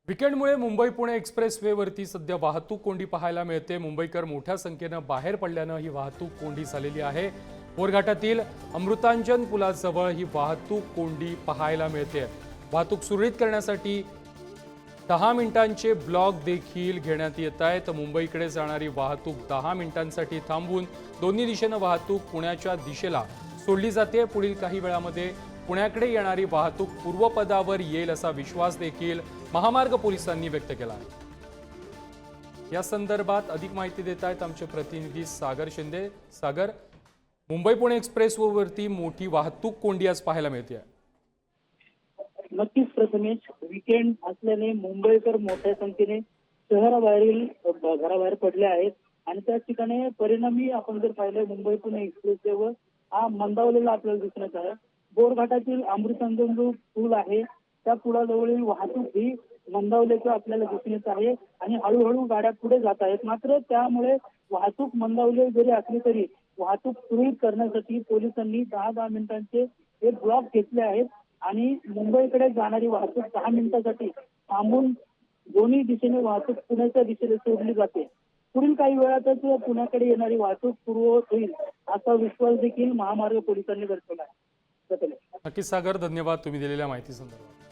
वीकेंडमुळे मुंबई पुणे एक्सप्रेसवेवरती सध्या वाहतूक कोंडी पाहायला मिळते। मुंबईकर मोठ्या संख्येनं बाहेर पडल्यानं ही वाहतूक कोंडी झालेली आहे। बोरघाटातील अमृतांजन पुलाजवळ ही वाहतूक कोंडी पाहायला मिळते। वाहतूक सुरळीत करण्यासाठी 10 मिनिटांचे ब्लॉक देखील घेण्यात येत आहेत। मुंबईकडे जाणारी वाहतूक 10 मिनिटांसाठी थांबून दोन्ही दिशेनं वाहतूक पुण्याच्या दिशेला सोडली जाते। पुढील काही वेळामध्ये पुण्याकडे येणारी वाहतूक पूर्वपदावर येईल असा विश्वास देखील महामार्ग पोलिसांनी व्यक्त केला आहे। या संदर्भात अधिक माहिती देत आहेत आमचे प्रतिनिधी सागर शिंदे। सागर, मुंबई पुणे एक्सप्रेसवरती मोठी वाहतूक कोंडी आज पाहायला मिळते। नक्कीच प्रथमेश, वीकेंड असल्याने मुंबईकर मोठ्या संख्येने शहराबाहेरील घराबाहेर पडले आहेत आणि त्याच ठिकाणी परिणामी आपण जर पाहिलं मुंबई पुणे एक्सप्रेसवेवर हा मंदावलेला आपल्याला दिसण्यात आहे। बोरघाटातील अमृतांजन जो पूल आहे त्या पुलाजवळील वाहतूक ही मंदावल्याचं आपल्याला दिसून येत आहे आणि हळूहळू गाड्या पुढे जात आहेत। मात्र त्यामुळे वाहतूक मंदावली जरी असली तरी वाहतूक सुरळीत करण्यासाठी पोलिसांनी 10 मिनिटांचे हे ब्लॉक घेतले आहेत आणि मुंबईकडे जाणारी वाहतूक 10 मिनिटांसाठी थांबून दोन्ही दिशेने वाहतूक पुण्याच्या दिशेने सोडली जाते। पुढील काही वेळातच पुण्याकडे येणारी वाहतूक पूर्ववत होईल असा विश्वास देखील महामार्ग पोलिसांनी दर्शवला आहे। नक्कीच सागर, धन्यवाद तुम्ही दिलेल्या माहिती संदर्भात।